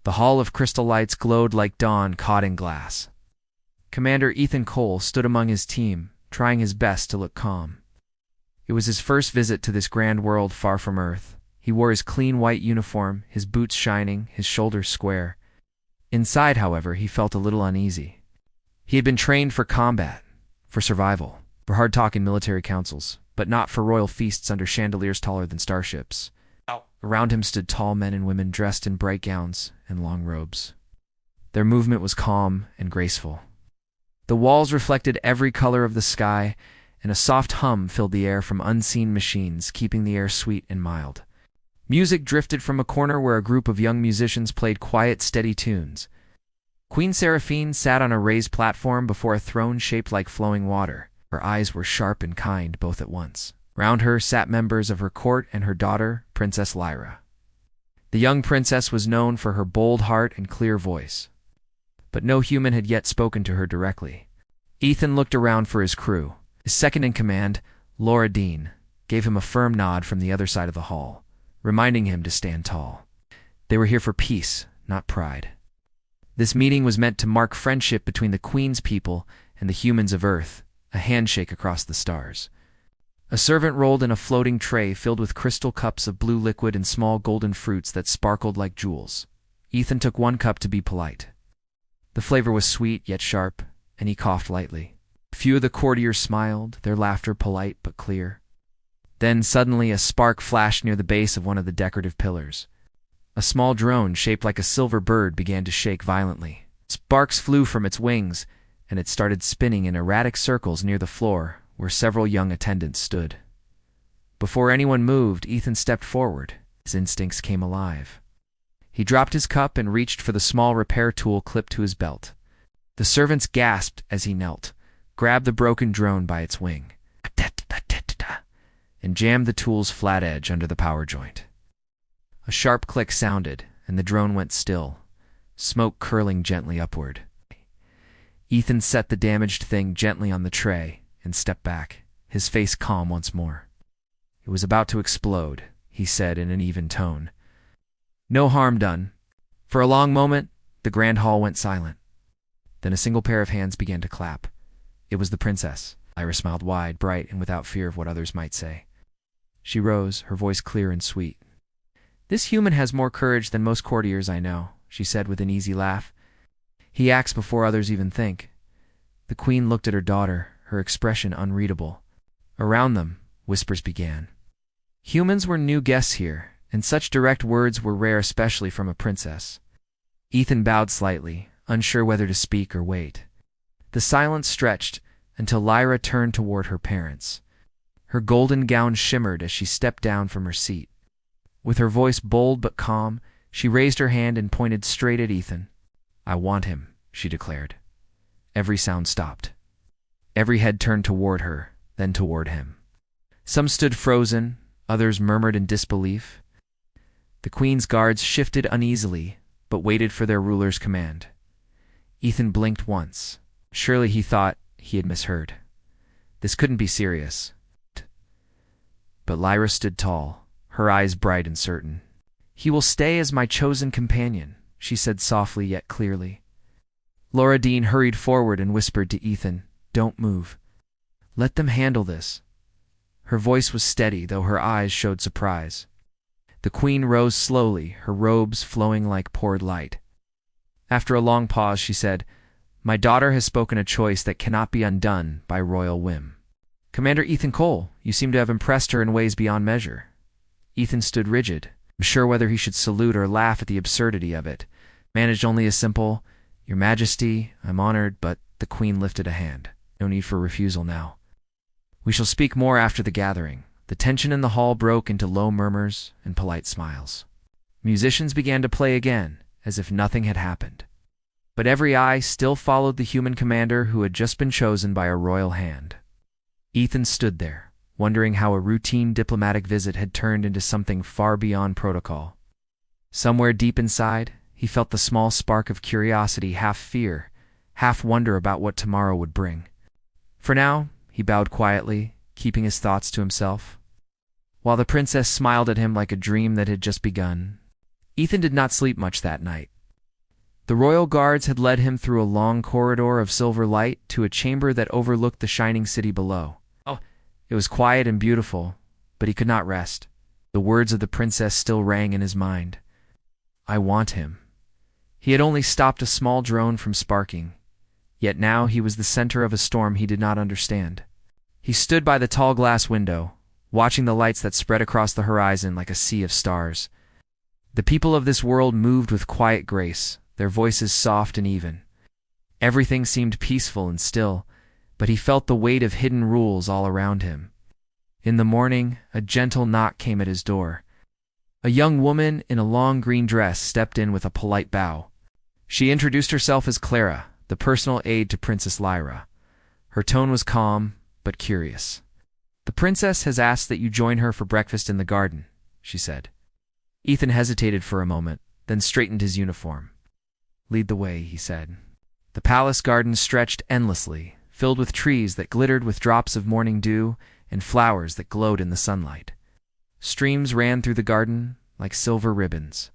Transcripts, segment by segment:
The hall of crystal lights glowed like dawn caught in glass. Commander Ethan Cole stood among his team, trying his best to look calm. It was his first visit to this grand world far from Earth. He wore his clean white uniform, his boots shining, his shoulders square. Inside, however, he felt a little uneasy. He had been trained for combat, for survival, for hard-talking military councils, but not for royal feasts under chandeliers taller than starships. Around him stood tall men and women dressed in bright gowns and long robes. Their movement was calm and graceful. The walls reflected every color of the sky, and a soft hum filled the air from unseen machines, keeping the air sweet and mild. Music drifted from a corner where a group of young musicians played quiet, steady tunes. Queen Seraphine sat on a raised platform before a throne shaped like flowing water. Her eyes were sharp and kind both at once. Round her sat members of her court and her daughter, Princess Lyra. The young princess was known for her bold heart and clear voice, but no human had yet spoken to her directly. Ethan looked around for his crew. His second-in-command, Laura Dean, gave him a firm nod from the other side of the hall, reminding him to stand tall. They were here for peace, not pride. This meeting was meant to mark friendship between the Queen's people and the humans of Earth, a handshake across the stars. A servant rolled in a floating tray filled with crystal cups of blue liquid and small golden fruits that sparkled like jewels. Ethan took one cup to be polite. The flavor was sweet yet sharp, and he coughed lightly. Few of the courtiers smiled, their laughter polite but clear. Then suddenly a spark flashed near the base of one of the decorative pillars. A small drone shaped like a silver bird began to shake violently. Sparks flew from its wings, and it started spinning in erratic circles near the floor, where several young attendants stood. Before anyone moved, Ethan stepped forward. His instincts came alive. He dropped his cup and reached for the small repair tool clipped to his belt. The servants gasped as he knelt, grabbed the broken drone by its wing, and jammed the tool's flat edge under the power joint. A sharp click sounded, and the drone went still, smoke curling gently upward. Ethan set the damaged thing gently on the tray and stepped back, his face calm once more. It was about to explode, he said in an even tone. No harm done. For a long moment, the grand hall went silent. Then a single pair of hands began to clap. It was the princess. Lyra smiled wide, bright, and without fear of what others might say. She rose, her voice clear and sweet. This human has more courage than most courtiers I know, she said with an easy laugh. He acts before others even think. The queen looked at her daughter, her expression unreadable. Around them, whispers began. Humans were new guests here, and such direct words were rare, especially from a princess. Ethan bowed slightly, unsure whether to speak or wait. The silence stretched until Lyra turned toward her parents. Her golden gown shimmered as she stepped down from her seat. With her voice bold but calm, she raised her hand and pointed straight at Ethan. I want him, she declared. Every sound stopped. Every head turned toward her, then toward him. Some stood frozen, others murmured in disbelief. The queen's guards shifted uneasily, but waited for their ruler's command. Ethan blinked once. Surely he thought he had misheard. This couldn't be serious. But Lyra stood tall, her eyes bright and certain. He will stay as my chosen companion, she said softly yet clearly. Laura Dean hurried forward and whispered to Ethan, Don't move. Let them handle this. Her voice was steady, though her eyes showed surprise. The queen rose slowly, her robes flowing like poured light. After a long pause, she said, My daughter has spoken a choice that cannot be undone by royal whim. Commander Ethan Cole, you seem to have impressed her in ways beyond measure. Ethan stood rigid, unsure whether he should salute or laugh at the absurdity of it. Managed only a simple, Your Majesty, I'm honored, but the queen lifted a hand. No need for refusal now. We shall speak more after the gathering. The tension in the hall broke into low murmurs and polite smiles. Musicians began to play again, as if nothing had happened. But every eye still followed the human commander who had just been chosen by a royal hand. Ethan stood there, wondering how a routine diplomatic visit had turned into something far beyond protocol. Somewhere deep inside, he felt the small spark of curiosity, half fear, half wonder about what tomorrow would bring. For now, he bowed quietly, keeping his thoughts to himself. While the princess smiled at him like a dream that had just begun, Ethan did not sleep much that night. The royal guards had led him through a long corridor of silver light to a chamber that overlooked the shining city below. It was quiet and beautiful, but he could not rest. The words of the princess still rang in his mind. I want him. He had only stopped a small drone from sparking, yet now he was the center of a storm he did not understand. He stood by the tall glass window, watching the lights that spread across the horizon like a sea of stars. The people of this world moved with quiet grace, their voices soft and even. Everything seemed peaceful and still, but he felt the weight of hidden rules all around him. In the morning, a gentle knock came at his door. A young woman in a long green dress stepped in with a polite bow. She introduced herself as Clara, the personal aide to Princess Lyra. Her tone was calm, but curious. The princess has asked that you join her for breakfast in the garden, she said. Ethan hesitated for a moment, then straightened his uniform. Lead the way, he said. The palace garden stretched endlessly, filled with trees that glittered with drops of morning dew and flowers that glowed in the sunlight. Streams ran through the garden like silver ribbons.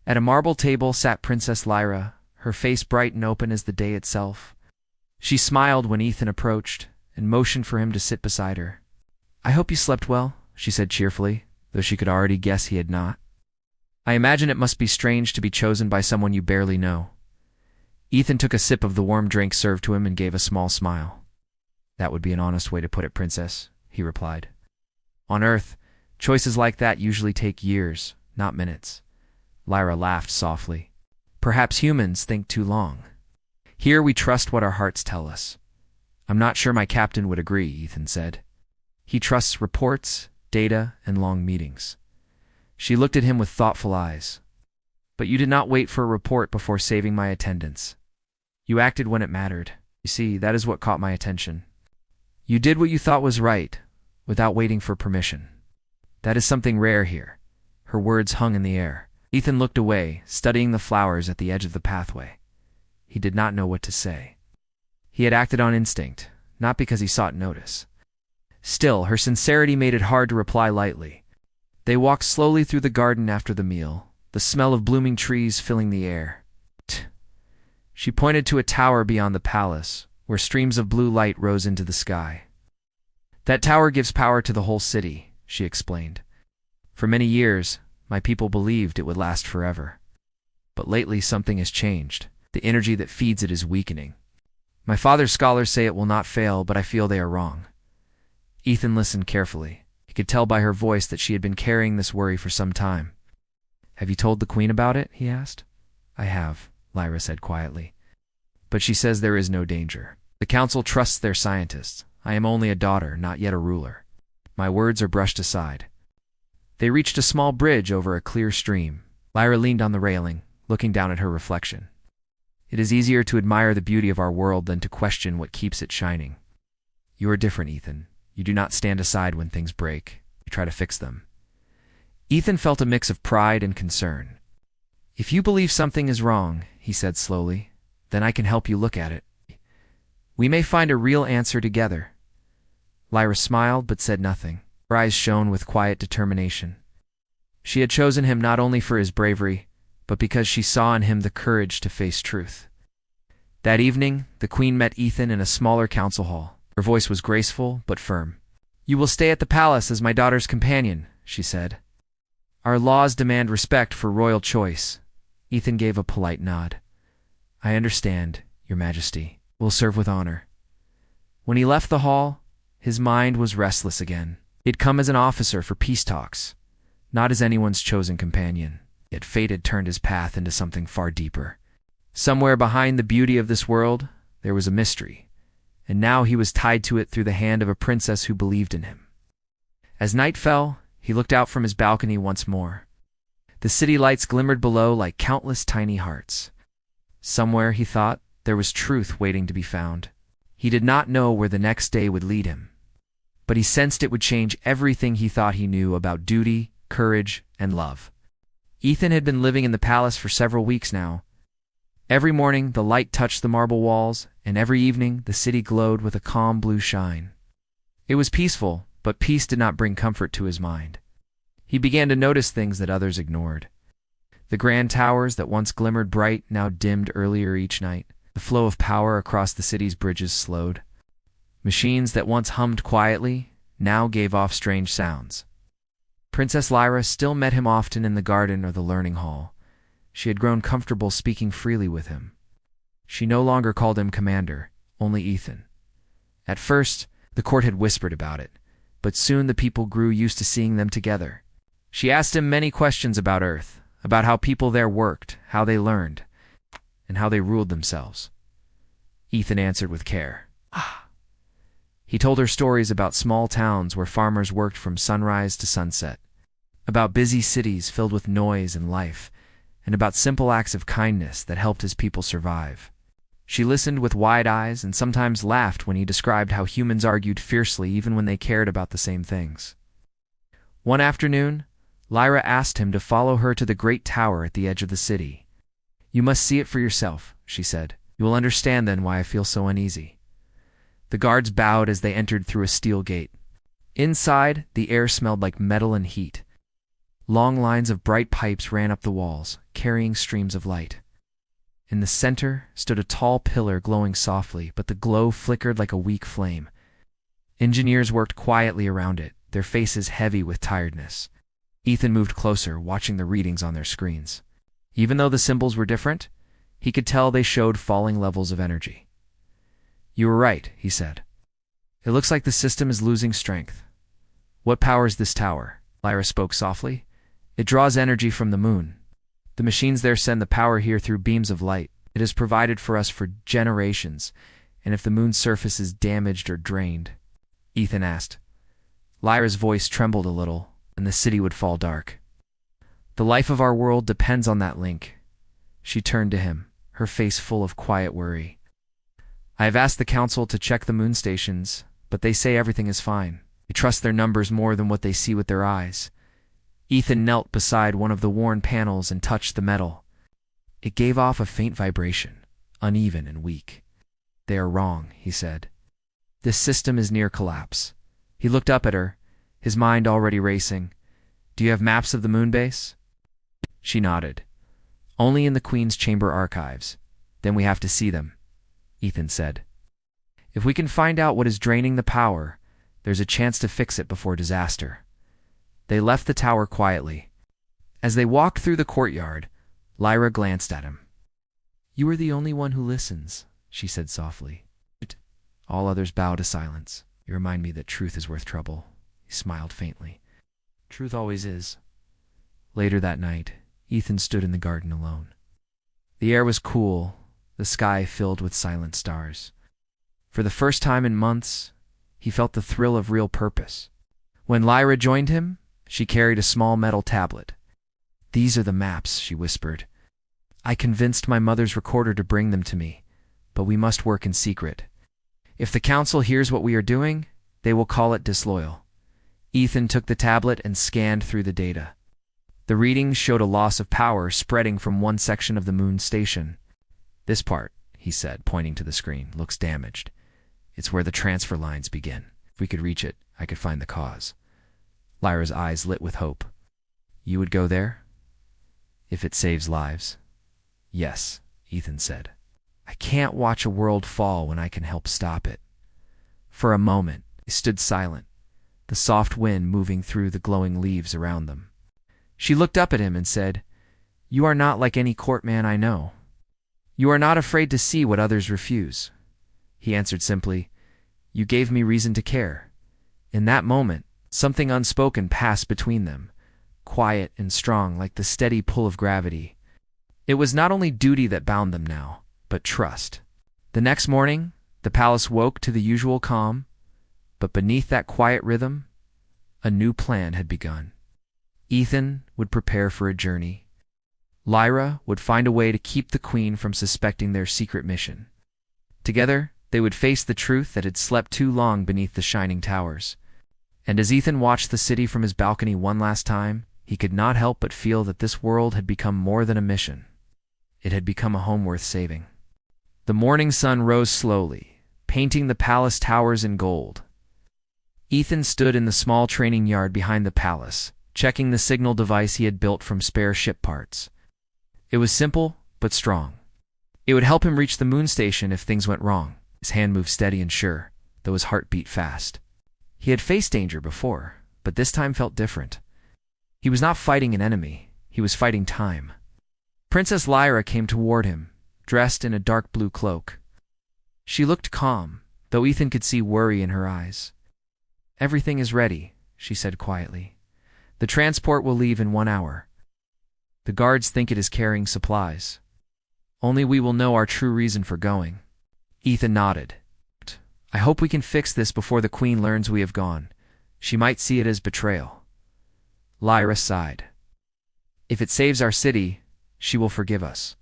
At a marble table sat Princess Lyra, her face bright and open as the day itself. She smiled when Ethan approached and motioned for him to sit beside her. I hope you slept well, she said cheerfully, though she could already guess he had not. I imagine it must be strange to be chosen by someone you barely know. Ethan took a sip of the warm drink served to him and gave a small smile. That would be an honest way to put it, Princess, he replied. On Earth, choices like that usually take years, not minutes. Lyra laughed softly. Perhaps humans think too long. Here we trust what our hearts tell us. I'm not sure my captain would agree, Ethan said. He trusts reports, data, and long meetings. She looked at him with thoughtful eyes. But you did not wait for a report before saving my attendance. You acted when it mattered. You see, that is what caught my attention. You did what you thought was right, without waiting for permission. That is something rare here. Her words hung in the air. Ethan looked away, studying the flowers at the edge of the pathway. He did not know what to say. He had acted on instinct, not because he sought notice. Still, her sincerity made it hard to reply lightly. They walked slowly through the garden after the meal, the smell of blooming trees filling the air. She pointed to a tower beyond the palace, where streams of blue light rose into the sky. That tower gives power to the whole city, she explained. For many years, my people believed it would last forever. But lately something has changed. The energy that feeds it is weakening. My father's scholars say it will not fail, but I feel they are wrong. Ethan listened carefully. He could tell by her voice that she had been carrying this worry for some time. Have you told the queen about it? He asked. I have, Lyra said quietly. But she says there is no danger. The council trusts their scientists. I am only a daughter, not yet a ruler. My words are brushed aside. They reached a small bridge over a clear stream. Lyra leaned on the railing, looking down at her reflection. It is easier to admire the beauty of our world than to question what keeps it shining. You are different, Ethan. You do not stand aside when things break. You try to fix them. Ethan felt a mix of pride and concern. If you believe something is wrong, he said slowly, then I can help you look at it. We may find a real answer together. Lyra smiled but said nothing. Her eyes shone with quiet determination. She had chosen him not only for his bravery, but because she saw in him the courage to face truth. That evening, the queen met Ethan in a smaller council hall. Her voice was graceful but firm. You will stay at the palace as my daughter's companion, she said. Our laws demand respect for royal choice. Ethan gave a polite nod. I understand, Your Majesty. We'll serve with honor. When he left the hall, his mind was restless again. He had come as an officer for peace talks, not as anyone's chosen companion. Yet fate had turned his path into something far deeper. Somewhere behind the beauty of this world, there was a mystery, and now he was tied to it through the hand of a princess who believed in him. As night fell, he looked out from his balcony once more. The city lights glimmered below like countless tiny hearts. Somewhere, he thought, there was truth waiting to be found. He did not know where the next day would lead him, but he sensed it would change everything he thought he knew about duty, courage, and love. Ethan had been living in the palace for several weeks now. Every morning, the light touched the marble walls, and every evening, the city glowed with a calm blue shine. It was peaceful, but peace did not bring comfort to his mind. He began to notice things that others ignored. The grand towers that once glimmered bright now dimmed earlier each night. The flow of power across the city's bridges slowed. Machines that once hummed quietly now gave off strange sounds. Princess Lyra still met him often in the garden or the learning hall. She had grown comfortable speaking freely with him. She no longer called him commander, only Ethan. At first, the court had whispered about it, but soon the people grew used to seeing them together. She asked him many questions about Earth, about how people there worked, how they learned, and how they ruled themselves. Ethan answered with care. He told her stories about small towns where farmers worked from sunrise to sunset, about busy cities filled with noise and life, and about simple acts of kindness that helped his people survive. She listened with wide eyes and sometimes laughed when he described how humans argued fiercely even when they cared about the same things. One afternoon, Lyra asked him to follow her to the great tower at the edge of the city. "You must see it for yourself," she said. "You will understand then why I feel so uneasy." The guards bowed as they entered through a steel gate. Inside, the air smelled like metal and heat. Long lines of bright pipes ran up the walls, carrying streams of light. In the center stood a tall pillar glowing softly, but the glow flickered like a weak flame. Engineers worked quietly around it, their faces heavy with tiredness. Ethan moved closer, watching the readings on their screens. Even though the symbols were different, he could tell they showed falling levels of energy. "You were right," he said. "It looks like the system is losing strength." "What powers this tower?" Lyra spoke softly. "It draws energy from the moon. The machines there send the power here through beams of light. It has provided for us for generations, and if the moon's surface is damaged or drained..." Ethan asked. Lyra's voice trembled a little, and the city would fall dark. "The life of our world depends on that link." She turned to him, her face full of quiet worry. "I have asked the council to check the moon stations, but they say everything is fine. They trust their numbers more than what they see with their eyes." Ethan knelt beside one of the worn panels and touched the metal. It gave off a faint vibration, uneven and weak. "They are wrong," he said. "This system is near collapse." He looked up at her, his mind already racing. "Do you have maps of the moon base?" She nodded. "Only in the Queen's Chamber archives. Then we have to see them," Ethan said. "If we can find out what is draining the power, there's a chance to fix it before disaster." They left the tower quietly. As they walked through the courtyard, Lyra glanced at him. "You are the only one who listens," she said softly. All others bowed to silence. "You remind me that truth is worth trouble." He smiled faintly. "Truth always is." Later that night, Ethan stood in the garden alone. The air was cool, the sky filled with silent stars. For the first time in months, he felt the thrill of real purpose. When Lyra joined him, she carried a small metal tablet. "These are the maps," she whispered. "I convinced my mother's recorder to bring them to me, but we must work in secret. If the council hears what we are doing, they will call it disloyal." Ethan took the tablet and scanned through the data. The readings showed a loss of power spreading from one section of the moon station. "This part," he said, pointing to the screen, "looks damaged. It's where the transfer lines begin. If we could reach it, I could find the cause." Lyra's eyes lit with hope. "You would go there? If it saves lives?" "Yes," Ethan said. "I can't watch a world fall when I can help stop it." For a moment, they stood silent, the soft wind moving through the glowing leaves around them. She looked up at him and said, "You are not like any courtman I know. You are not afraid to see what others refuse." He answered simply, "You gave me reason to care." In that moment, something unspoken passed between them, quiet and strong like the steady pull of gravity. It was not only duty that bound them now, but trust. The next morning, the palace woke to the usual calm, but beneath that quiet rhythm, a new plan had begun. Ethan would prepare for a journey. Lyra would find a way to keep the Queen from suspecting their secret mission. Together, they would face the truth that had slept too long beneath the shining towers. And as Ethan watched the city from his balcony one last time, he could not help but feel that this world had become more than a mission. It had become a home worth saving. The morning sun rose slowly, painting the palace towers in gold. Ethan stood in the small training yard behind the palace, checking the signal device he had built from spare ship parts. It was simple, but strong. It would help him reach the moon station if things went wrong. His hand moved steady and sure, though his heart beat fast. He had faced danger before, but this time felt different. He was not fighting an enemy, he was fighting time. Princess Lyra came toward him, dressed in a dark blue cloak. She looked calm, though Ethan could see worry in her eyes. "Everything is ready," she said quietly. "The transport will leave in 1 hour. The guards think it is carrying supplies. Only we will know our true reason for going." Ethan nodded. "I hope we can fix this before the Queen learns we have gone. She might see it as betrayal." Lyra sighed. "If it saves our city, she will forgive us.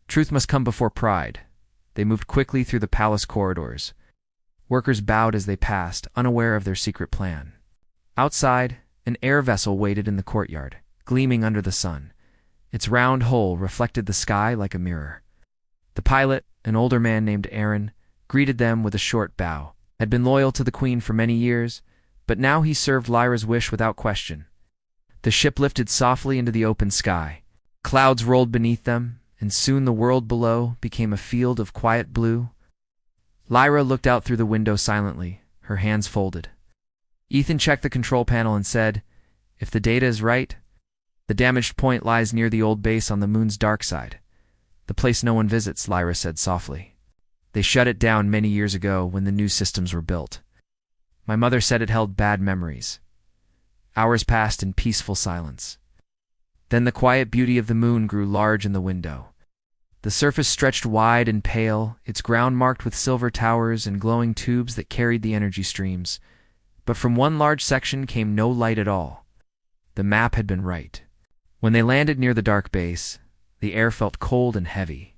Truth must come before pride." They moved quickly through the palace corridors. Workers bowed as they passed, unaware of their secret plan. Outside, an air vessel waited in the courtyard, gleaming under the sun. Its round hull reflected the sky like a mirror. The pilot, an older man named Aaron, greeted them with a short bow. Had been loyal to the Queen for many years, but now he served Lyra's wish without question. The ship lifted softly into the open sky. Clouds rolled beneath them, and soon the world below became a field of quiet blue. Lyra looked out through the window silently, her hands folded. Ethan checked the control panel and said, "If the data is right, the damaged point lies near the old base on the moon's dark side. The place no one visits," Lyra said softly. "They shut it down many years ago when the new systems were built. My mother said it held bad memories." Hours passed in peaceful silence. Then the quiet beauty of the moon grew large in the window. The surface stretched wide and pale, its ground marked with silver towers and glowing tubes that carried the energy streams. But from one large section came no light at all. The map had been right. When they landed near the dark base, the air felt cold and heavy.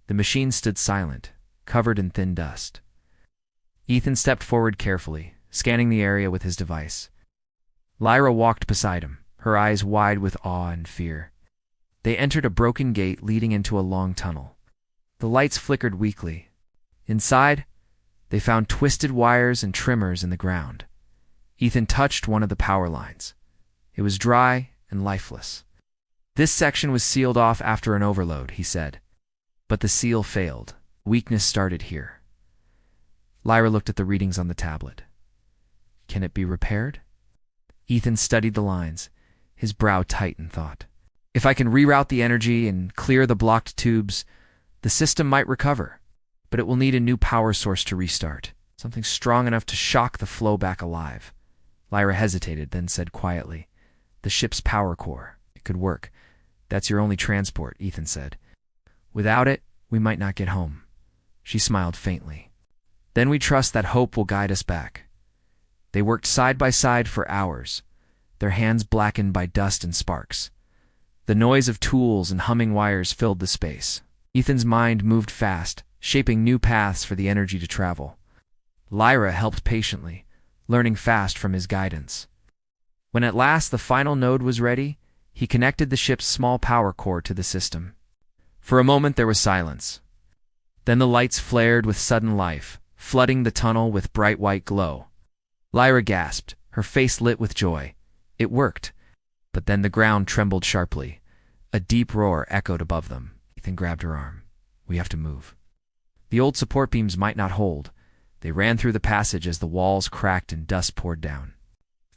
The machine stood silent, covered in thin dust. Ethan stepped forward carefully, scanning the area with his device. Lyra walked beside him, her eyes wide with awe and fear. They entered a broken gate leading into a long tunnel. The lights flickered weakly. Inside, they found twisted wires and trimmers in the ground. Ethan touched one of the power lines. It was dry and lifeless. "This section was sealed off after an overload," he said. But the seal failed. Weakness started here. Lyra looked at the readings on the tablet. "Can it be repaired?" Ethan studied the lines, his brow tight in thought. "If I can reroute the energy and clear the blocked tubes, the system might recover, but it will need a new power source to restart, something strong enough to shock the flow back alive." Lyra hesitated, then said quietly, "The ship's power core. It could work. That's your only transport," Ethan said. "Without it, we might not get home." She smiled faintly. "Then we trust that hope will guide us back." They worked side by side for hours, their hands blackened by dust and sparks. The noise of tools and humming wires filled the space. Ethan's mind moved fast, shaping new paths for the energy to travel. Lyra helped patiently, learning fast from his guidance. When at last the final node was ready, he connected the ship's small power core to the system. For a moment there was silence. Then the lights flared with sudden life, flooding the tunnel with bright white glow. Lyra gasped, her face lit with joy. It worked. But then the ground trembled sharply. A deep roar echoed above them. Ethan grabbed her arm. "We have to move." The old support beams might not hold. They ran through the passage as the walls cracked and dust poured down.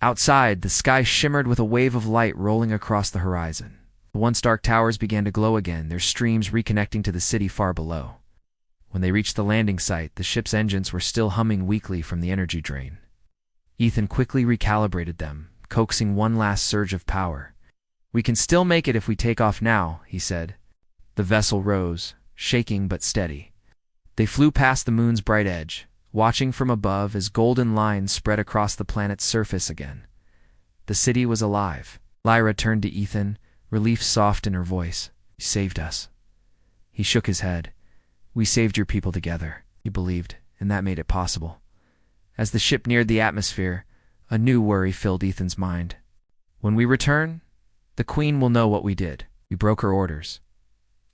Outside, the sky shimmered with a wave of light rolling across the horizon. The once dark towers began to glow again, their streams reconnecting to the city far below. When they reached the landing site, the ship's engines were still humming weakly from the energy drain. Ethan quickly recalibrated them, coaxing one last surge of power. "We can still make it if we take off now," he said. The vessel rose, shaking but steady. They flew past the moon's bright edge, watching from above as golden lines spread across the planet's surface again. The city was alive. Lyra turned to Ethan, relief soft in her voice. "You saved us." He shook his head. "We saved your people together," he believed, and that made it possible. As the ship neared the atmosphere, a new worry filled Ethan's mind. "When we return, the Queen will know what we did. We broke her orders."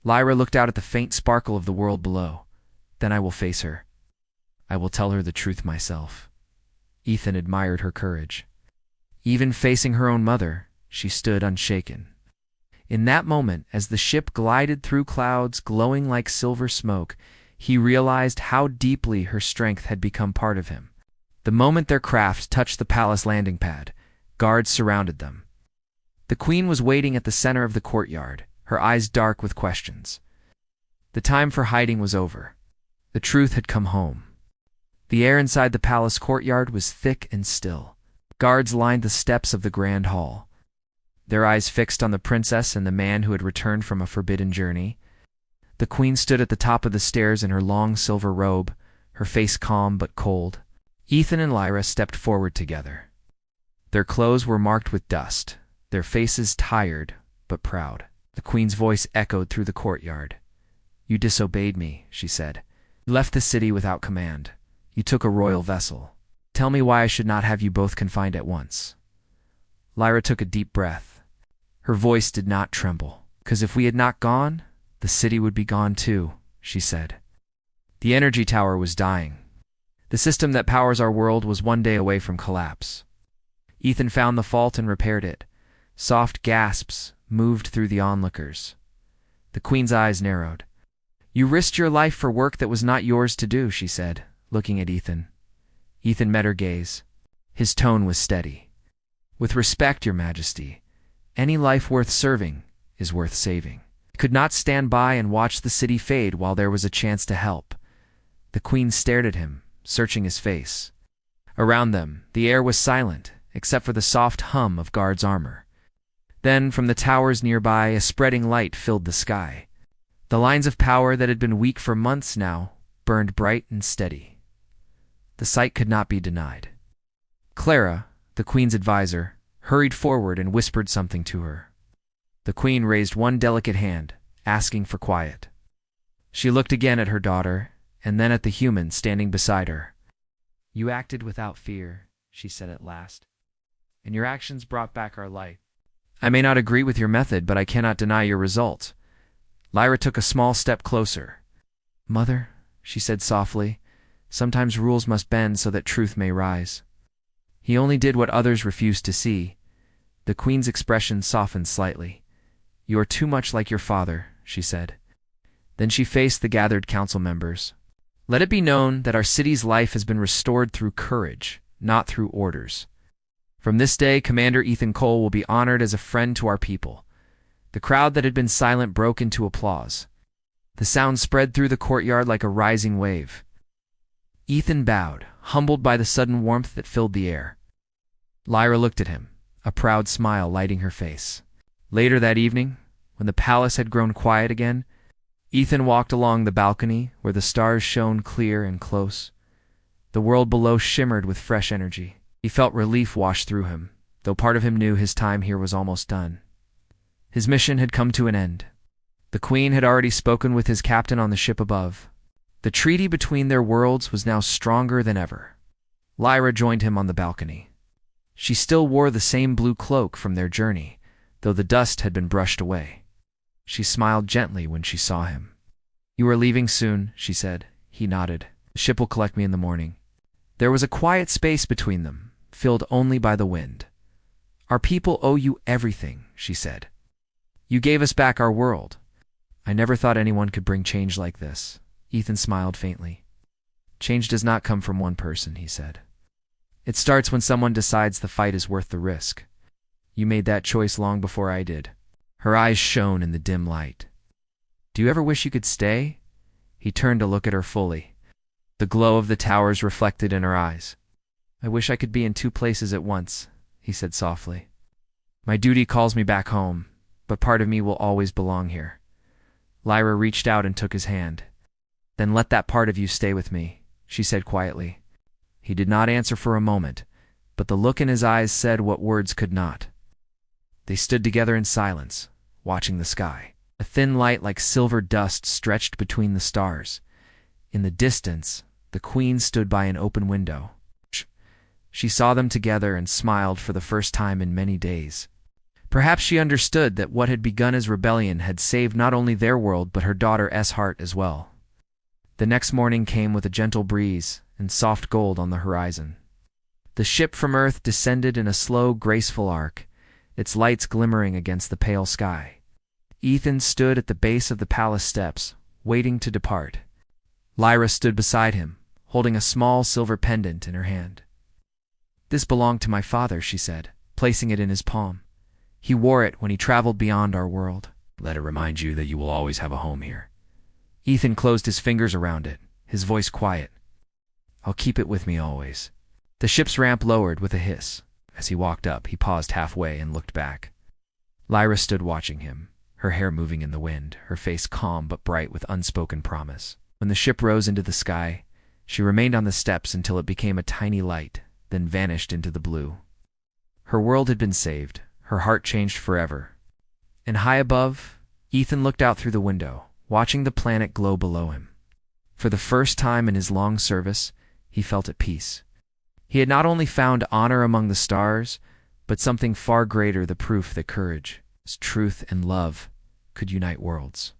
Lyra looked out at the faint sparkle of the world below. "Then I will face her. I will tell her the truth myself." Ethan admired her courage. Even facing her own mother, she stood unshaken. In that moment, as the ship glided through clouds glowing like silver smoke, he realized how deeply her strength had become part of him. The moment their craft touched the palace landing pad, guards surrounded them. The queen was waiting at the center of the courtyard, her eyes dark with questions. The time for hiding was over. The truth had come home. The air inside the palace courtyard was thick and still. Guards lined the steps of the grand hall, their eyes fixed on the princess and the man who had returned from a forbidden journey. The queen stood at the top of the stairs in her long silver robe, her face calm but cold. Ethan and Lyra stepped forward together. Their clothes were marked with dust, their faces tired but proud. The queen's voice echoed through the courtyard. "You disobeyed me," she said. "You left the city without command. You took a royal vessel. Tell me why I should not have you both confined at once." Lyra took a deep breath. Her voice did not tremble. "'Cause if we had not gone, the city would be gone too," she said. The energy tower was dying. The system that powers our world was one day away from collapse. Ethan found the fault and repaired it. Soft gasps moved through the onlookers. The queen's eyes narrowed. "You risked your life for work that was not yours to do," she said, looking at Ethan. Ethan met her gaze. His tone was steady. "With respect, Your Majesty, any life worth serving is worth saving. I could not stand by and watch the city fade while there was a chance to help." The queen stared at him, searching his face. Around them, the air was silent, except for the soft hum of guards' armor. Then, from the towers nearby, a spreading light filled the sky. The lines of power that had been weak for months now burned bright and steady. The sight could not be denied. Clara, the queen's advisor, hurried forward and whispered something to her. The queen raised one delicate hand, asking for quiet. She looked again at her daughter, and then at the human standing beside her. "You acted without fear," she said at last, "and your actions brought back our light. I may not agree with your method, but I cannot deny your result." Lyra took a small step closer. "Mother," she said softly, "sometimes rules must bend so that truth may rise." He only did what others refused to see. The queen's expression softened slightly. "You are too much like your father," she said. Then she faced the gathered council members. "Let it be known that our city's life has been restored through courage, not through orders. From this day, Commander Ethan Cole will be honored as a friend to our people." The crowd that had been silent broke into applause. The sound spread through the courtyard like a rising wave. Ethan bowed, humbled by the sudden warmth that filled the air. Lyra looked at him, a proud smile lighting her face. Later that evening, when the palace had grown quiet again, Ethan walked along the balcony where the stars shone clear and close. The world below shimmered with fresh energy. He felt relief wash through him, though part of him knew his time here was almost done. His mission had come to an end. The queen had already spoken with his captain on the ship above. The treaty between their worlds was now stronger than ever. Lyra joined him on the balcony. She still wore the same blue cloak from their journey, though the dust had been brushed away. She smiled gently when she saw him. "You are leaving soon," she said. He nodded. "The ship will collect me in the morning." There was a quiet space between them, filled only by the wind. "Our people owe you everything," she said. "You gave us back our world." "I never thought anyone could bring change like this." Ethan smiled faintly. "Change does not come from one person," he said. "It starts when someone decides the fight is worth the risk. You made that choice long before I did." Her eyes shone in the dim light. "Do you ever wish you could stay?" He turned to look at her fully. The glow of the towers reflected in her eyes. "I wish I could be in two places at once," he said softly. "My duty calls me back home, but part of me will always belong here." Lyra reached out and took his hand. "Then let that part of you stay with me," she said quietly. He did not answer for a moment, but the look in his eyes said what words could not. They stood together in silence, watching the sky. A thin light like silver dust stretched between the stars. In the distance, the queen stood by an open window. She saw them together and smiled for the first time in many days. Perhaps she understood that what had begun as rebellion had saved not only their world but her daughter's heart as well. The next morning came with a gentle breeze and soft gold on the horizon. The ship from Earth descended in a slow, graceful arc, its lights glimmering against the pale sky. Ethan stood at the base of the palace steps, waiting to depart. Lyra stood beside him, holding a small silver pendant in her hand. "This belonged to my father," she said, placing it in his palm. "He wore it when he traveled beyond our world. Let it remind you that you will always have a home here." Ethan closed his fingers around it, his voice quiet. "I'll keep it with me always." The ship's ramp lowered with a hiss. As he walked up, he paused halfway and looked back. Lyra stood watching him, her hair moving in the wind, her face calm but bright with unspoken promise. When the ship rose into the sky, she remained on the steps until it became a tiny light, then vanished into the blue. Her world had been saved, her heart changed forever. And high above, Ethan looked out through the window, watching the planet glow below him. For the first time in his long service, he felt at peace. He had not only found honor among the stars, but something far greater, the proof that courage, truth, and love could unite worlds.